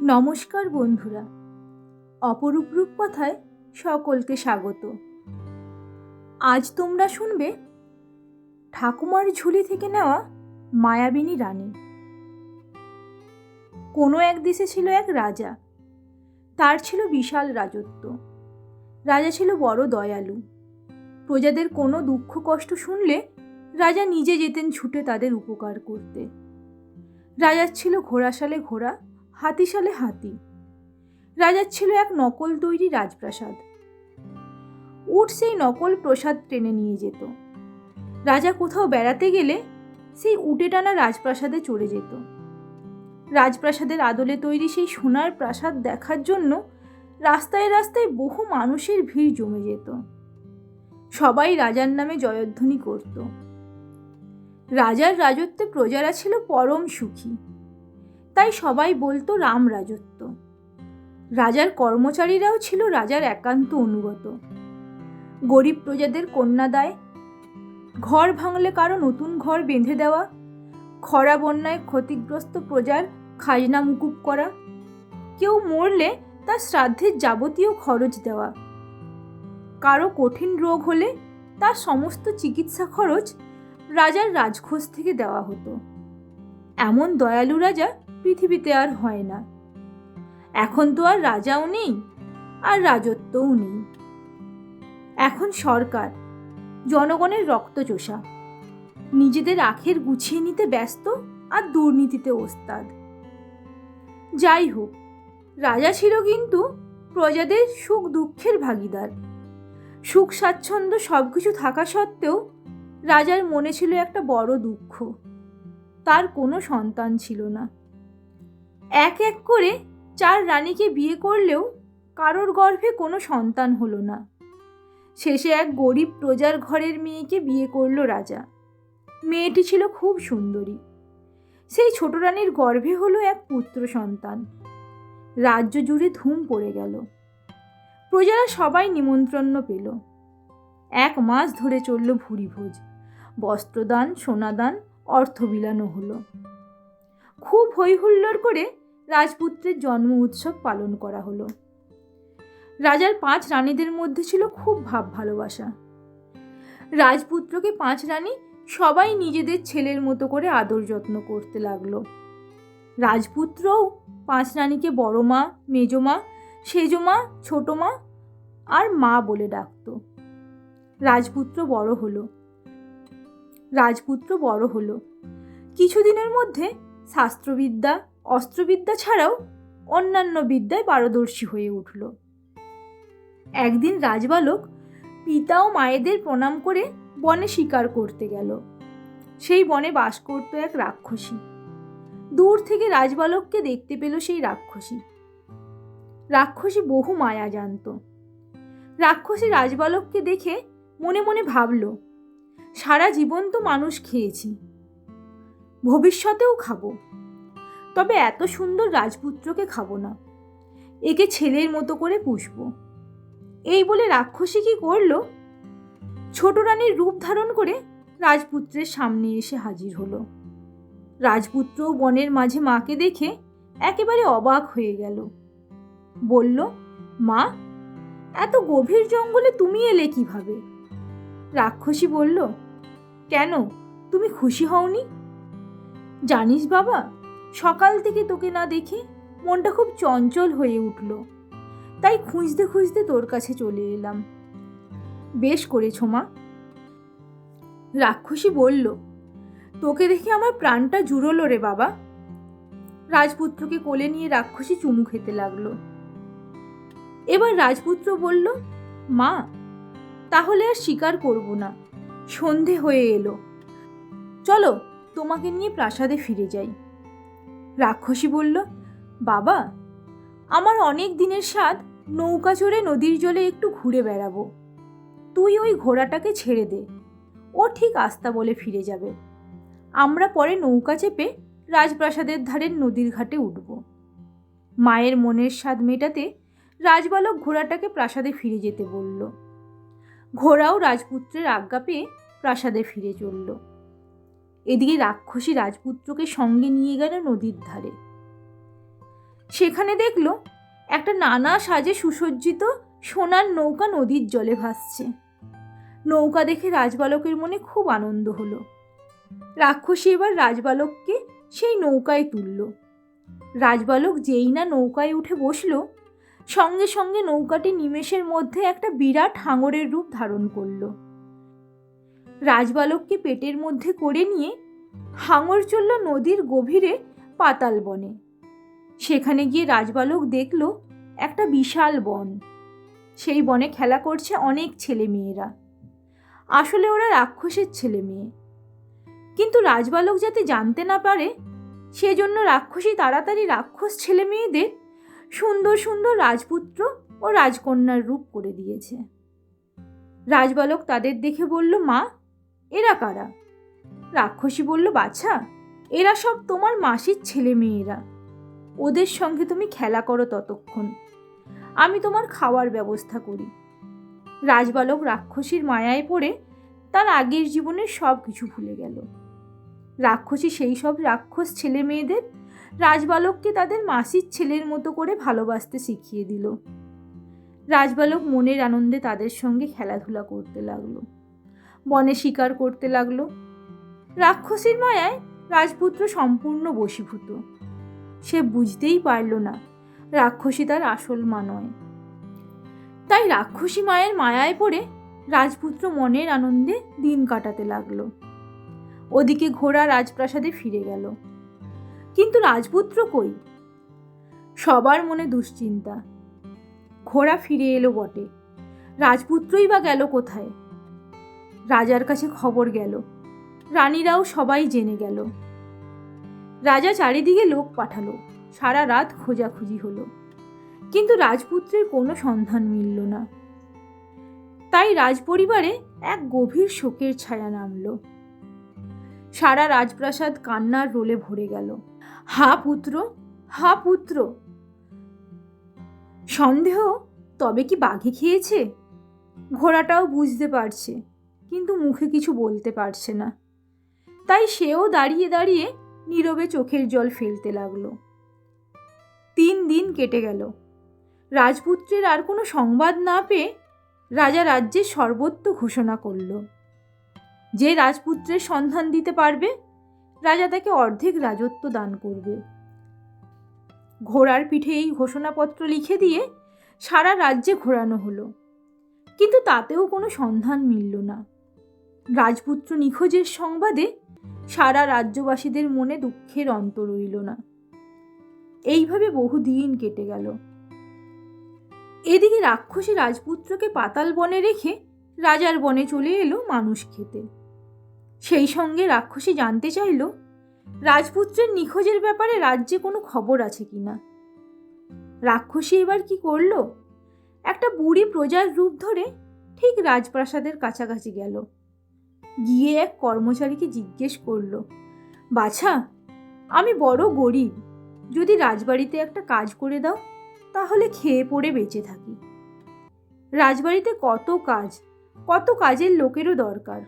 নমস্কার বন্ধুরা, অপরূপ রূপকথায় সকলকে স্বাগত। আজ তোমরা শুনবে ঠাকুমার ঝুলি থেকে নেওয়া মায়াবিনী রানী। কোনো এক দেশে ছিল এক রাজা। তার ছিল বিশাল রাজত্ব। রাজা ছিল বড় দয়ালু। প্রজাদের কোনো দুঃখ কষ্ট শুনলে রাজা নিজে যেতেন ছুটে তাদের উপকার করতে। রাজার ছিল ঘোড়াশালে ঘোড়া, হাতিশালে হাতি। রাজার ছিল এক নকল তৈরি রাজপ্রাসাদ। উট সেই নকল প্রসাদ টেনে নিয়ে যেত। রাজা কোথাও বেড়াতে গেলে সেই উটে টানা রাজপ্রাসাদে চড়ে যেত। রাজপ্রাসাদের আদলে তৈরি সেই সোনার প্রাসাদ দেখার জন্য রাস্তায় রাস্তায় বহু মানুষের ভিড় জমে যেত। সবাই রাজার নামে জয়ধ্বনি করত। রাজার রাজত্বে প্রজারা ছিল পরম সুখী। তাই সবাই বলতো রাম রাজত্ব। রাজার কর্মচারীরাও ছিল রাজার একান্ত অনুগত। গরিব প্রজাদের কন্যাদায়, ঘর ভাঙলে কারো নতুন ঘর বেঁধে দেওয়া, খরা বন্যায় ক্ষতিগ্রস্ত প্রজার খাজনা মুকুব করা, কেউ মরলে তার শ্রাদ্ধের যাবতীয় খরচ দেওয়া, কারো কঠিন রোগ হলে তার সমস্ত চিকিৎসা খরচ রাজার রাজখোষ থেকে দেওয়া হতো। এমন দয়ালু রাজা পৃথিবীতে আর হয় না। এখন তো আর রাজাও নেই, আর রাজত্বও নেই। এখন সরকার জনগণের রক্তচোষা, নিজেদের আখের গুছিয়ে নিতে ব্যস্ত আর দুর্নীতিতে ওস্তাদ। যাই হোক, রাজা ছিল কিন্তু প্রজাদের সুখ দুঃখের ভাগিদার। সুখ স্বাচ্ছন্দ্য সবকিছু থাকা সত্ত্বেও রাজার মনে ছিল একটা বড় দুঃখ। তার কোনো সন্তান ছিল না। এক এক করে 4 রানীকে বিয়ে করলেও কারোর গর্ভে কোনো সন্তান হলো না। শেষে এক গরিব প্রজার ঘরের মেয়েকে বিয়ে করল রাজা। মেয়েটি ছিল খুব সুন্দরী। সেই ছোট রানীর গর্ভে হলো এক পুত্র সন্তান। রাজ্য জুড়ে ধুম পড়ে গেল। প্রজারা সবাই নিমন্ত্রণ পেল। 1 মাস ধরে চলল ভুরিভোজ, বস্ত্রদান, সোনাদান, অর্থ বিলানো হলো। খুব হইহুল্লোড় করে রাজপুত্রের জন্ম উৎসব পালন করা হলো। রাজার 5 রানীদের মধ্যে ছিল খুব ভাব ভালোবাসা। রাজপুত্রকে 5 রানী সবাই নিজেদের ছেলের মতো করে আদর যত্ন করতে লাগলো। রাজপুত্রও 5 রানীকে বড় মা, মেজো মা, সেজো মা, ছোট মা আর মা বলে ডাকত। রাজপুত্র বড় হলো। কিছুদিনের মধ্যে শাস্ত্রবিদ্যা, অস্ত্রবিদ্যা ছাড়াও অন্যান্য বিদ্যায় পারদর্শী হয়ে উঠল। একদিন রাজবালক পিতা ও মায়েদের প্রণাম করে বনে শিকার করতে গেল। সেই বনে বাস করত এক রাক্ষসী। দূর থেকে রাজবালককে দেখতে পেল সেই রাক্ষসী বহু মায়া জানত। রাক্ষসী রাজবালককে দেখে মনে মনে ভাবল, সারা জীবন তো মানুষ খেয়েছি, ভবিষ্যতেও খাবো, তবে এত সুন্দর রাজপুত্রকে খাবো না, একে ছেলের মতো করে পুষবো। এই বলে রাক্ষসী কি করল, ছোট রানীর রূপ ধারণ করে রাজপুত্রের সামনে এসে হাজির হলো। রাজপুত্র বনের মাঝে মাকে দেখে একেবারে অবাক হয়ে গেল। বলল, মা, এত গভীর জঙ্গলে তুমি এলে কিভাবে? রাক্ষসী বলল, কেন, তুমি খুশি হওনি? জানিস বাবা, সকাল থেকে তোকে না দেখে মনটা খুব চঞ্চল হয়ে উঠল, তাই খুঁজতে খুঁজতে তোর কাছে চলে এলাম। বেশ করেছো মা। রাক্ষসী বলল, তোকে দেখে আমার প্রাণটা জুড়লো রে বাবা। রাজপুত্রকে কোলে নিয়ে রাক্ষসী চুমু খেতে লাগলো। এবার রাজপুত্র বলল, মা, তাহলে আর শিকার করব না, সন্ধে হয়ে এলো, চলো তোমাকে নিয়ে প্রাসাদে ফিরে যাই। রাক্ষসী বলল, বাবা, আমার অনেক দিনের স্বাদ নৌকা চড়ে নদীর জলে একটু ঘুরে বেড়াবো। তুই ওই ঘোড়াটাকে ছেড়ে দে, ও ঠিক আস্তা বলে ফিরে যাবে। আমরা পরে নৌকা চেপে রাজপ্রাসাদের ধারের নদীর ঘাটে উঠব। মায়ের মনের স্বাদ মেটাতে রাজবালক ঘোড়াটাকে প্রাসাদে ফিরে যেতে বলল। ঘোড়াও রাজপুত্রের আজ্ঞা পেয়ে প্রাসাদে ফিরে চলল। এদিকে রাক্ষসী রাজপুত্রকে সঙ্গে নিয়ে গেল নদীর ধারে। সেখানে দেখল একটা নানা সাজে সুসজ্জিত সোনার নৌকা নদীর জলে ভাসছে। নৌকা দেখে রাজবালকের মনে খুব আনন্দ হলো। রাক্ষসী এবার রাজবালককে সেই নৌকায় তুলল। রাজবালক যেই না নৌকায় উঠে বসল, সঙ্গে সঙ্গে নৌকাটি নিমেষের মধ্যে একটা বিরাট হাঙরের রূপ ধারণ করল। রাজবালককে পেটের মধ্যে করে নিয়ে হাঙর চলল নদীর গভীরে পাতাল বনে। সেখানে গিয়ে রাজবালক দেখল একটা বিশাল বন। সেই বনে খেলা করছে অনেক ছেলে মেয়েরা। আসলে ওরা রাক্ষসের ছেলে মেয়ে, কিন্তু রাজবালক যাতে জানতে না পারে সেজন্য রাক্ষসী তাড়াতাড়ি রাক্ষস ছেলে মেয়েদের সুন্দর সুন্দর রাজপুত্র ও রাজকন্যার রূপ করে দিয়েছে। রাজবালক তাদের দেখে বলল, মা, এরা কারা? রাক্ষসী বলল, বাছা, এরা সব তোমার মাসির ছেলে মেয়েরা। ওদের সঙ্গে তুমি খেলা করো ততক্ষণ, আমি তোমার খাওয়ার ব্যবস্থা করি। রাজবালক রাক্ষসীর মায়ায় পড়ে তার আগের জীবনের সব কিছু ভুলে গেল। রাক্ষসী সেই সব রাক্ষস ছেলে মেয়েদের রাজবালককে তাদের মাসির ছেলের মতো করে ভালোবাসতে শিখিয়ে দিল। রাজবালক মনের আনন্দে তাদের সঙ্গে খেলাধুলা করতে লাগলো, বনে শিকার করতে লাগলো। রাক্ষসীর মায়ায় রাজপুত্র সম্পূর্ণ বশীভূত। সে বুঝতেই পারল না রাক্ষসী তার আসল মা নয়। তাই রাক্ষসী মায়ের মায়ায় পড়ে রাজপুত্র মনের আনন্দে দিন কাটাতে লাগলো। ওদিকে ঘোড়া রাজপ্রাসাদে ফিরে গেল, কিন্তু রাজপুত্র কই? সবার মনে দুশ্চিন্তা। ঘোড়া ফিরে এলো বটে, রাজপুত্রই বা গেল কোথায়? রাজার কাছে খবর গেল, রানীরাও সবাই জেনে গেল। রাজা চারিদিকে লোক পাঠালো, সারা রাত খোঁজাখুঁজি হলো, কিন্তু রাজপুত্রের কোনো সন্ধান মিলল না। তাই রাজপরিবারে এক গভীর শোকের ছায়া নামল। সারা রাজপ্রাসাদ কান্নার রোলে ভরে গেল। হা পুত্র, হা পুত্র! সন্দেহ তবে কি বাঘে খেয়েছে? ঘোড়াটাও বুঝতে পারছে, কিন্তু মুখে কিছু বলতে পারছে না। তাই সেও দাঁড়িয়ে দাঁড়িয়ে নীরবে চোখের জল ফেলতে লাগলো। 3 দিন কেটে গেল। রাজপুত্রের আর কোনো সংবাদ না পেয়ে রাজা রাজ্যের সর্বত্র ঘোষণা করল, যে রাজপুত্রের সন্ধান দিতে পারবে রাজা তাকে অর্ধেক রাজত্ব দান করবে। ঘোড়ার পিঠে এই ঘোষণাপত্র লিখে দিয়ে সারা রাজ্যে ঘোরানো হলো, কিন্তু তাতেও কোনো সন্ধান মিলল না। রাজপুত্র নিখোঁজের সংবাদে সারা রাজ্যবাসীদের মনে দুঃখের অন্ত রইল না। এইভাবে বহুদিন কেটে গেল। এদিকে রাক্ষসী রাজপুত্রকে পাতাল বনে রেখে রাজার বনে চলে এলো মানুষ খেতে। সেই সঙ্গে রাক্ষসী জানতে চাইল রাজপুত্রের নিখোঁজের ব্যাপারে রাজ্যে কোনো খবর আছে কিনা। রাক্ষসী এবার কি করল? একটা বুড়ি প্রজার রূপ ধরে ঠিক রাজপ্রাসাদের কাছাকাছি গেল। গিয়ে এক কর্মচারীকে জিজ্ঞেস করল, বাছা, আমি বড় গরিব, যদি রাজবাড়িতে একটা কাজ করে দাও তাহলে খেয়ে পড়ে বেঁচে থাকি। রাজবাড়িতে কত কাজের লোকেরও দরকার।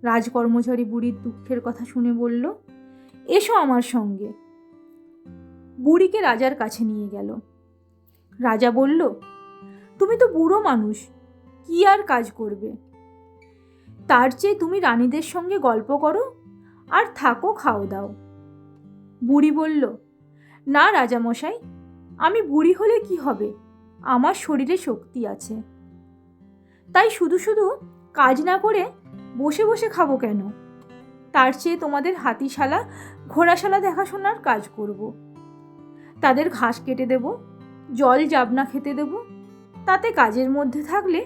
রাজকর্মচারী বুড়ির দুঃখের কথা শুনে বলল, এসো আমার সঙ্গে। বুড়িকে রাজার কাছে নিয়ে গেল। রাজা বলল, তুমি তো বুড়ো মানুষ, কি আর কাজ করবে? তার চেয়ে তুমি রানীদের সঙ্গে গল্প করো আর থাকো, খাও দাও। বুড়ি বলল, না রাজামশাই, আমি বুড়ি হলে কি হবে, আমার শরীরে শক্তি আছে। তাই শুধু শুধু কাজ না করে বসে বসে খাবো কেন? তার চেয়ে তোমাদের হাতিশালা ঘোড়াশালা দেখাশোনার কাজ করব। তাদের ঘাস কেটে দেব, জল জাবনা খেতে দেব, তাতে কাজের মধ্যে থাকলে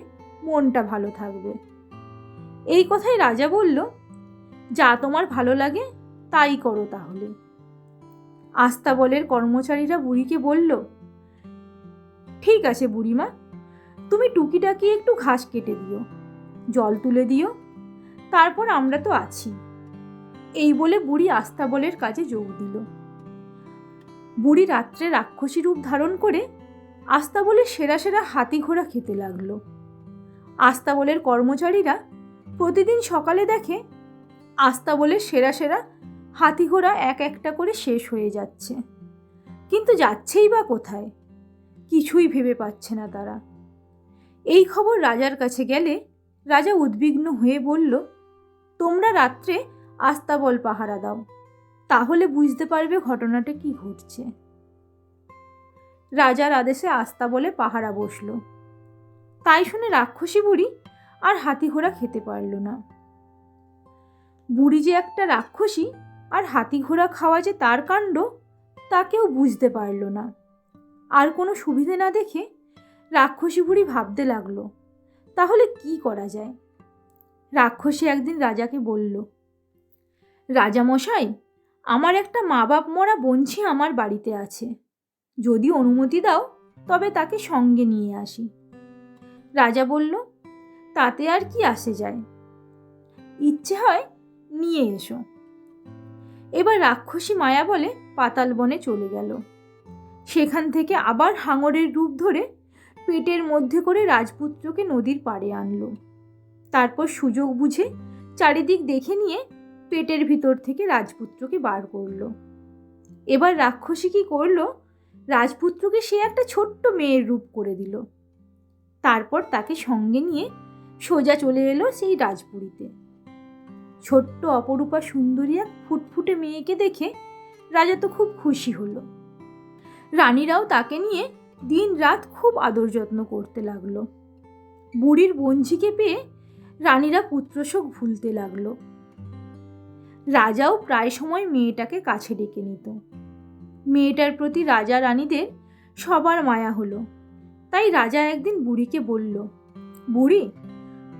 মনটা ভালো থাকবে। এই কথাই রাজা বলল, যা তোমার ভালো লাগে তাই করো তাহলে। আস্তাবলের কর্মচারীরা বুড়িকে বলল, ঠিক আছে বুড়িমা, তুমি টুকিটাকি একটু ঘাস কেটে দিও, জল তুলে দিও, তারপর আমরা তো আছি। এই বলে বুড়ি আস্তাবলের কাজে যোগ দিল। বুড়ি রাত্রে রাক্ষসী রূপ ধারণ করে আস্তাবলের সেরা সেরা হাতি ঘোড়া খেতে লাগলো। আস্তাবলের কর্মচারীরা প্রতিদিন সকালে দেখে আস্তাবলের সেরা সেরা হাতি ঘোড়া এক একটা করে শেষ হয়ে যাচ্ছে। কিন্তু যাচ্ছেই বা কোথায়? কিছুই ভেবে পাচ্ছে না তারা। এই খবর রাজার কাছে গেলে রাজা উদ্বিগ্ন হয়ে বলল, তোমরা রাত্রে আস্তাবল পাহারা দাও, তাহলে বুঝতে পারবে ঘটনাটা কি ঘটছে। রাজার আদেশে আস্তাবলে পাহারা বসল। তাই শুনে রাক্ষসী বুড়ি আর হাতি ঘোড়া খেতে পারল না। বুড়ি যে একটা রাক্ষসী আর হাতি ঘোড়া খাওয়া যে তার কাণ্ড, তা কেউ বুঝতে পারল না। আর কোনো সুবিধে না দেখে রাক্ষসী বুড়ি ভাবতে লাগলো, তাহলে কি করা যায়। রাক্ষসী একদিন রাজাকে বলল, রাজামশাই, আমার একটা মা বাপ মরা বঞ্ছি আমার বাড়িতে আছে, যদি অনুমতি দাও তবে তাকে সঙ্গে নিয়ে আসি। রাজা বলল, তাতে আর কি আসে যায়, ইচ্ছে হয় নিয়ে এসো। এবার রাক্ষসী মায়া বলে পাতাল বনে চলে গেল। সেখান থেকে আবার হাঙরের রূপ ধরে পেটের মধ্যে করে রাজপুত্রকে নদীর পাড়ে আনলো। তারপর সুযোগ বুঝে চারিদিক দেখে নিয়ে পেটের ভিতর থেকে রাজপুত্রকে বার করলো। এবার রাক্ষসী কি করলো, রাজপুত্রকে সে একটা ছোট্ট মেয়ের রূপ করে দিল। তারপর তাকে সঙ্গে নিয়ে সোজা চলে এলো সেই রাজপুরীতে। ছোট্ট অপরূপা সুন্দরী এক ফুটফুটে মেয়েকে দেখে রাজা তো খুব খুশি হলো। রানীরাও তাকে নিয়ে দিন রাত খুব আদর যত্ন করতে লাগলো। বুড়ির বঞ্ঝিকে পেয়ে রানীরা পুত্রশোক ভুলতে লাগলো। রাজাও প্রায় সময় মেয়েটাকে কাছে ডেকে নিত। মেয়েটার প্রতি রাজা রানীদের সবার মায়া হলো। তাই রাজা একদিন বুড়িকে বলল, বুড়ি,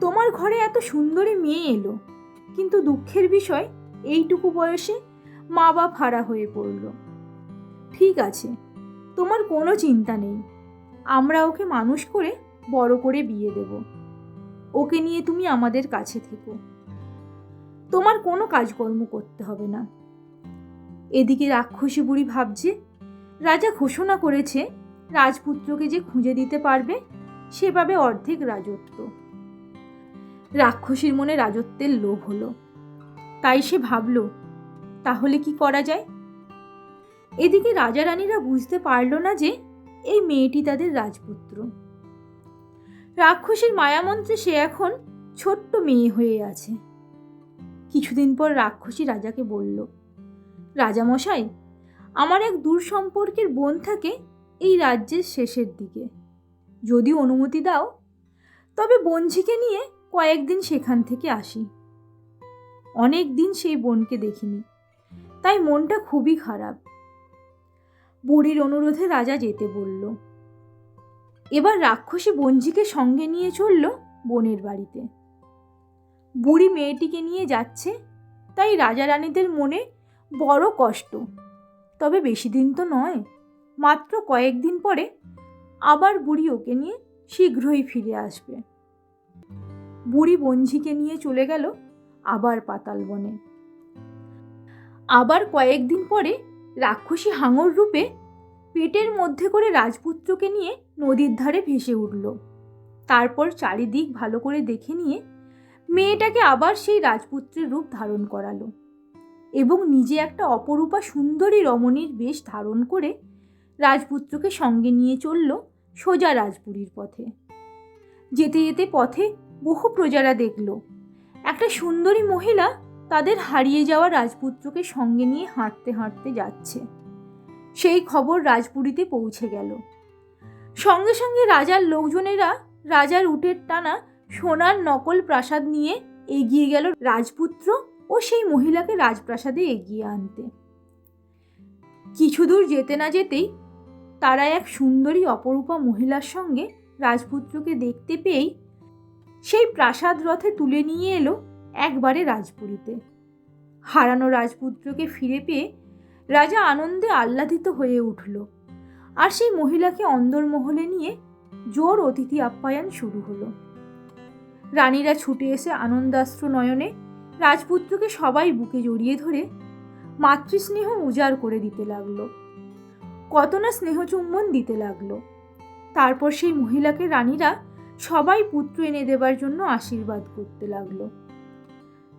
তোমার ঘরে এত সুন্দরী মেয়ে এলো, কিন্তু দুঃখের বিষয় এইটুকু বয়সে মা বাপ হারা হয়ে পড়ল। ঠিক আছে, তোমার কোনো চিন্তা নেই, আমরা ওকে মানুষ করে বড় করে বিয়ে দেব। ওকে নিয়ে তুমি আমাদের কাছে থেকো, তোমার কোনো কাজকর্ম করতে হবে না। এদিকে রাক্ষসী বুড়ি ভাবছে, রাজা ঘোষণা করেছে রাজপুত্রকে যে খুঁজে দিতে পারবে সে পাবে অর্ধেক রাজত্ব। রাক্ষসীর মনে রাজত্বের লোভ হলো। তাই সে ভাবল, তাহলে কি করা যায়। এদিকে রাজা রানীরা বুঝতে পারল না যে এই মেয়েটি তাদের রাজপুত্র। রাক্ষসীর মায়ামন্ত্রে সে এখন ছোট্ট মেয়ে হয়ে আছে। কিছুদিন পর রাক্ষসী রাজাকে বলল, রাজামশাই, আমার এক দূর সম্পর্কের বোন থাকে এই রাজ্যের শেষের দিকে। যদি অনুমতি দাও তবে বঞ্ঝিকে নিয়ে কয়েকদিন সেখান থেকে আসি। অনেক দিন সেই বোনকে দেখিনি, তাই মনটা খুবই খারাপ। বুড়ির অনুরোধে রাজা যেতে বলল। এবার রাক্ষসী বঞ্ঝিকে সঙ্গে নিয়ে চলল বোনের বাড়িতে। বুড়ি মেয়েটিকে নিয়ে যাচ্ছে, তাই রাজা রানীদের মনে বড় কষ্ট। তবে বেশি দিন তো নয়, মাত্র কয়েকদিন পরে আবার বুড়ি ওকে নিয়ে শীঘ্রই ফিরে আসবে। বুড়ি বঞ্ঝিকে নিয়ে চলে গেল আবার পাতাল বনে। আবার কয়েকদিন পরে রাক্ষসী হাঙর রূপে পেটের মধ্যে করে রাজপুত্রকে নিয়ে নদীর ধারে ভেসে উঠল। তারপর চারিদিক ভালো করে দেখে নিয়ে মেয়েটাকে আবার সেই রাজপুত্রের রূপ ধারণ করালো এবং নিজে একটা অপরূপা সুন্দরী রমণীর বেশ ধারণ করে রাজপুত্রকে সঙ্গে নিয়ে চলল সোজা রাজপুরীর পথে। যেতে যেতে পথে বহু প্রজারা দেখল একটা সুন্দরী মহিলা তাদের হারিয়ে যাওয়া রাজপুত্রকে সঙ্গে নিয়ে হাঁটতে হাঁটতে যাচ্ছে। সেই খবর রাজপুরীতে পৌঁছে গেল। সঙ্গে সঙ্গে রাজার লোকজনেরা রাজার উটের টানা সোনার নকল প্রাসাদ নিয়ে এগিয়ে গেল রাজপুত্র ও সেই মহিলাকে রাজপ্রাসাদে এগিয়ে আনতে। কিছু দূর যেতে না যেতেই তারা এক সুন্দরী অপরূপা মহিলার সঙ্গে রাজপুত্রকে দেখতে পেয়েই সেই প্রাসাদ রথে তুলে নিয়ে এলো একবারে রাজপুরীতে। হারানো রাজপুত্রকে ফিরে পেয়ে রাজা আনন্দে আহ্লাদিত হয়ে উঠল। আর সেই মহিলাকে অন্দরমহলে নিয়ে জোর অতিথি আপ্যায়ন শুরু হলো। রানীরা ছুটে এসে আনন্দাশ্রু নয়নে রাজপুত্রকে সবাই বুকে জড়িয়ে ধরে মাতৃস্নেহ উজাড় করে দিতে লাগলো। কত না স্নেহচুম্বন দিতে লাগলো। তারপর সেই মহিলাকে রানীরা সবাই পুত্র এনে দেবার জন্য আশীর্বাদ করতে লাগলো।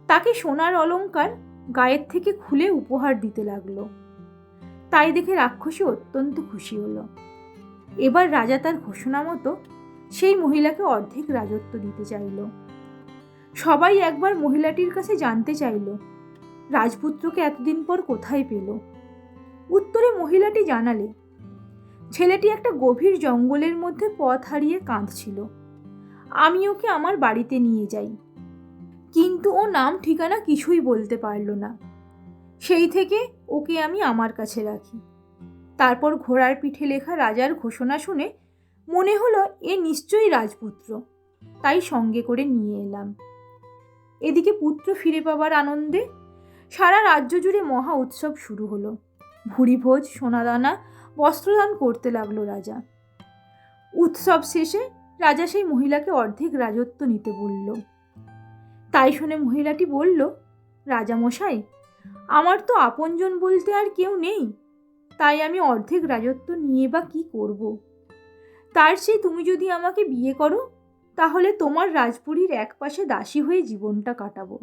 তাকে সোনার অলংকার গায়ের থেকে খুলে উপহার দিতে লাগলো। তাই দেখে রাক্ষসী অত্যন্ত খুশি হলো। এবার রাজা তার ঘোষণা মতো সেই মহিলাকে অর্ধেক রাজত্ব দিতে চাইল। সবাই একবার মহিলাটির কাছে জানতে চাইল রাজপুত্রকে এতদিন পর কোথায় পেল। উত্তরে মহিলাটি জানালে ছেলেটি একটা গভীর জঙ্গলের মধ্যে পথ হারিয়ে কাঁদছিল। আমি ওকে আমার বাড়িতে নিয়ে যাই, কিন্তু ও নাম ঠিকানা কিছুই বলতে পারল না। সেই থেকে ওকে আমি আমার কাছে রাখি। তারপর ঘোড়ার পিঠে লেখা রাজার ঘোষণা শুনে মনে হলো এ নিশ্চয়ই রাজপুত্র, তাই সঙ্গে করে নিয়ে এলাম। এদিকে পুত্র ফিরে পাবার আনন্দে সারা রাজ্য জুড়ে মহা উৎসব শুরু হলো। ভুরিভোজ, সোনাদানা, বস্ত্রদান করতে লাগলো রাজা। উৎসব শেষে রাজা সেই মহিলাকে অর্ধেক রাজত্ব নিতে বলল। তাই শুনে মহিলাটি বলল, রাজামশাই, আমার তো আপনজন বলতে আর কেউ নেই, তাই আমি অর্ধেক রাজত্ব নিয়ে বা কি করব? তার চেয়ে তুমি যদি আমাকে বিয়ে করো, তাহলে তোমার রাজপুরীর এক পাশে দাসী হয়ে জীবনটা কাটাবো।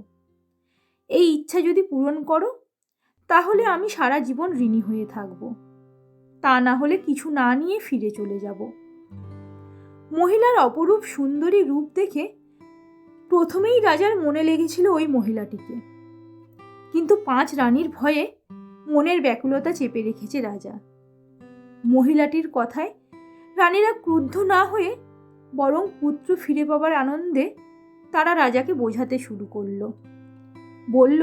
এই ইচ্ছা যদি পূরণ করো, তাহলে আমি সারা জীবন ঋণী হয়ে থাকব। তা না হলে কিছু না নিয়ে ফিরে চলে যাব। মহিলার অপরূপ সুন্দরী রূপ দেখে প্রথমেই রাজার মনে লেগেছিল ওই মহিলাটিকে, কিন্তু 5 রানীর ভয়ে মনের ব্যাকুলতা চেপে রেখেছে রাজা। মহিলাটির কথায় রানীরা ক্রুদ্ধ না হয়ে বরং পুত্র ফিরে পাবার আনন্দে তারা রাজাকে বোঝাতে শুরু করলো। বলল,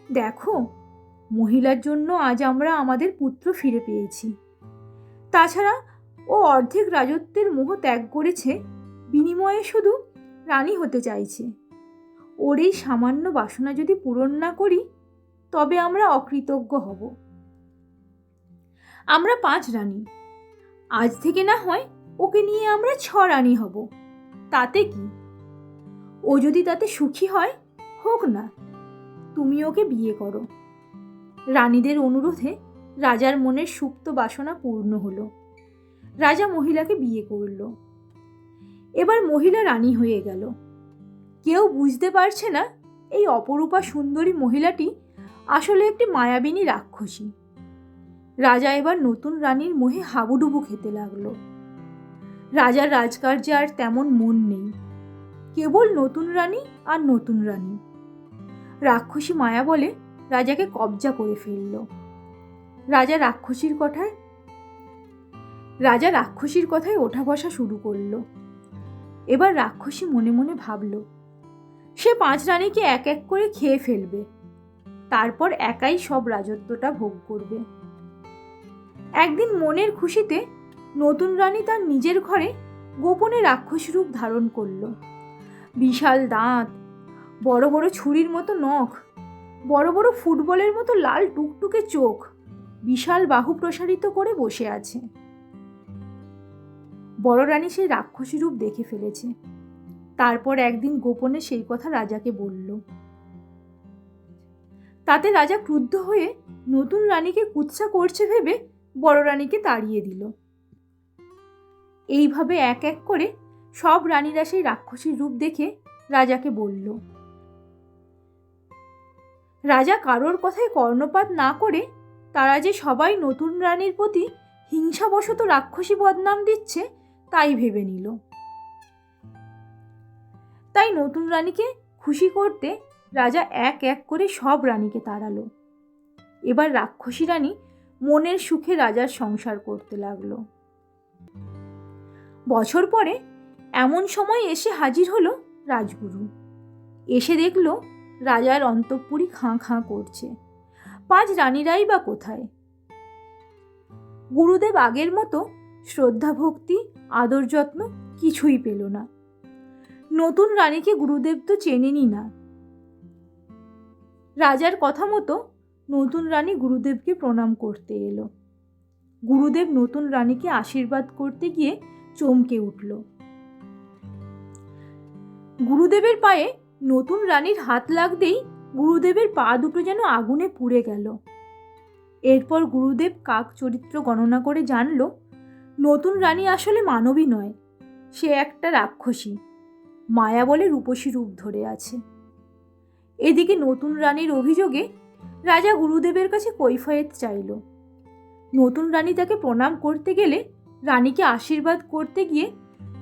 দেখো, মহিলার জন্য আজ আমরা আমাদের পুত্র ফিরে পেয়েছি। তাছাড়া ও অর্ধেক রাজত্বের মোহ ত্যাগ করেছে, বিনিময়ে শুধু রানী হতে চাইছে। ওর এই সামান্য বাসনা যদি পূরণ না করি, তবে আমরা অকৃতজ্ঞ হব। আমরা 5 রানী, আজ থেকে না হয় ওকে নিয়ে আমরা 6 রানী হব, তাতে কি? ও যদি তাতে সুখী হয়, হোক না, তুমি ওকে বিয়ে করো। রানীদের অনুরোধে রাজার মনের সুপ্ত বাসনা পূর্ণ হলো। রাজা মহিলাকে বিয়ে করল। এবার মহিলা রানী হয়ে গেল। কেউ বুঝতে পারছে না এই অপরূপা সুন্দরী মহিলাটি আসলে একটি মায়াবিনী রাক্ষসী। রাজা এবার নতুন রানীর মোহে হাবুডুবু খেতে লাগলো। রাজার রাজকার্যে আর তেমন মন নেই, কেবল নতুন রানী আর নতুন রানী। রাক্ষসী মায়া বলে রাজাকে কবজা করে ফেলল। রাজা রাক্ষসীর কথায় ওঠা বসা শুরু করলো। এবার রাক্ষসী মনে মনে ভাবল, সে 5 রানীকে এক এক করে খেয়ে ফেলবে, তারপর একাই সব রাজত্বটা ভোগ করবে। একদিন মনের খুশিতে নতুন রানী তার নিজের ঘরে গোপনে রাক্ষসী রূপ ধারণ করল। বিশাল দাঁত, বড় বড় ছুরির মতো নখ, বড় বড় ফুটবলের মতো লাল টুকটুকে চোখ, বিশাল বাহু প্রসারিত করে বসে আছে। বড় রানী সেই রাক্ষসী রূপ দেখে ফেলেছে। তারপর একদিন গোপনে সেই কথা রাজাকে বলল। তাতে রাজা ক্রুদ্ধ হয়ে নতুন রানীকে কুৎসা করছে ভেবে বড় রানীকে তাড়িয়ে দিল। এইভাবে এক এক করে সব রানীরা সেই রাক্ষসীর রূপ দেখে রাজাকে বলল। রাজা কারোর কথায় কর্ণপাত না করে তারা যে সবাই নতুন রানীর প্রতি হিংসাবশত রাক্ষসী বদনাম দিচ্ছে তাই ভেবে নিল। তাই নতুন রানীকে খুশি করতে রাজা এক এক করে সব রানীকে তাড়ালো। এবার রাক্ষসী রানী মনের সুখে রাজার সংসার করতে লাগলো। বছর পরে এমন সময় এসে হাজির হলো রাজগুরু। এসে দেখল রাজার অন্তঃপুরী খাঁ খাঁ করছে। 5 রানীরাই বা কোথায়? গুরুদেব আগের মতো শ্রদ্ধা ভক্তি আদর যত্ন কিছুই পেল না। নতুন রানীকে গুরুদেব তো চেনেনই না। রাজার কথা মতো নতুন রানী গুরুদেবকে প্রণাম করতে এলো। গুরুদেব নতুন রানীকে আশীর্বাদ করতে গিয়ে চমকে উঠল। গুরুদেবের পায়ে নতুন রানীর হাত লাগতেই গুরুদেবের পা দুটো যেন আগুনে পুড়ে গেল। এরপর গুরুদেব কাক চরিত্র গণনা করে জানল নতুন রানী আসলে মানবী নয়, সে একটা রাক্ষসী, মায়া বলে রূপসী রূপ ধরে আছে। এদিকে নতুন রানীর অভিযোগে রাজা গুরুদেবের কাছে কৈফিয়ত চাইল। নতুন রানী তাকে প্রণাম করতে গেলে রানীকে আশীর্বাদ করতে গিয়ে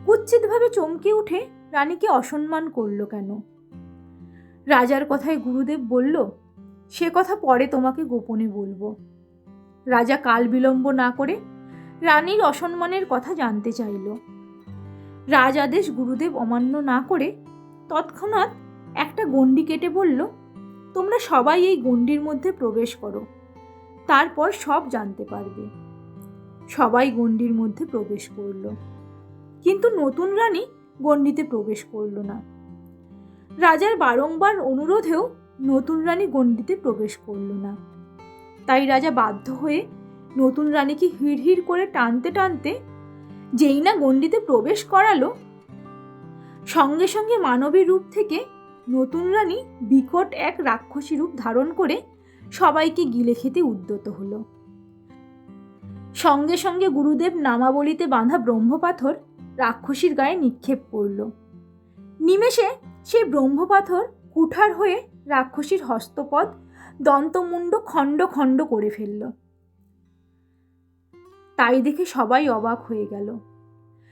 কুৎসিতভাবে চমকে উঠে রানীকে অসম্মান করলো কেন। রাজার কথায় গুরুদেব বলল, সে কথা পরে তোমাকে গোপনে বলবো। রাজা কাল বিলম্ব না করে রানীর অসম্মানের কথা জানতে চাইল। রাজ আদেশ গুরুদেব অমান্য না করে তৎক্ষণাৎ একটা গণ্ডি কেটে বলল, তোমরা সবাই এই গণ্ডির মধ্যে প্রবেশ করো, তারপর সব জানতে পারবে। সবাই গণ্ডির মধ্যে প্রবেশ করল, কিন্তু নতুন রানী গণ্ডিতে প্রবেশ করল না। রাজার বারংবার অনুরোধেও নতুন রানী গণ্ডিতে প্রবেশ করল না। তাই রাজা বাধ্য হয়ে নতুন রানীকে হিড় করে টানতে টানতে যেই না গণ্ডিতে প্রবেশ করালো, সঙ্গে সঙ্গে মানবী রূপ থেকে নতুন রানী বিকট এক রাক্ষসী রূপ ধারণ করে সবাইকে গিলে খেতে উদ্যত হলো। সঙ্গে সঙ্গে গুরুদেব নামাবলিতে বাঁধা ব্রহ্মপাথর রাক্ষসীর গায়ে নিক্ষেপ করল। নিমেষে সেই ব্রহ্মপাথর কুঠার হয়ে রাক্ষসীর হস্তপদ দন্তমুণ্ড খণ্ড খণ্ড করে ফেলল। তাই দেখে সবাই অবাক হয়ে গেল।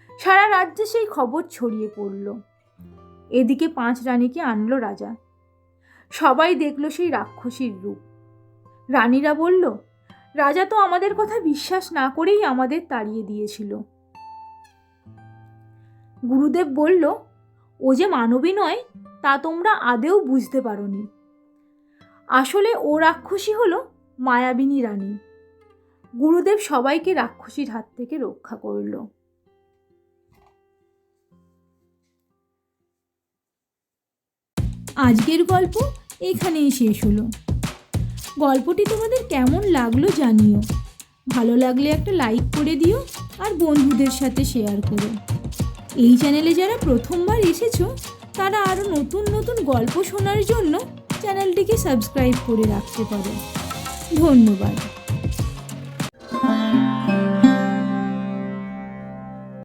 সারা রাজ্যে সেই খবর ছড়িয়ে পড়ল। এদিকে 5 রানীকে আনলো রাজা। সবাই দেখল সেই রাক্ষসীর রূপ। রানীরা বলল, রাজা তো আমাদের কথা বিশ্বাস না করেই আমাদের তাড়িয়ে দিয়েছিল। গুরুদেব বলল, ও যে মানবী নয় তা তোমরা আদেও বুঝতে পারোনি। আসলে ও রাক্ষসী হলো মায়াবিনী রানী। গুরুদেব সবাইকে রাক্ষসীর হাত থেকে রক্ষা করল। আজকের গল্প এখানেই শেষ হলো। গল্পটি তোমাদের কেমন লাগলো জানিও। ভালো লাগলে একটা লাইক করে দিও আর বন্ধুদের সাথে শেয়ার করো। এই চ্যানেলে যারা প্রথমবার এসেছো তারা আরও নতুন নতুন গল্প শোনার জন্য চ্যানেলটিকে সাবস্ক্রাইব করে রাখতে পারো। ধন্যবাদ।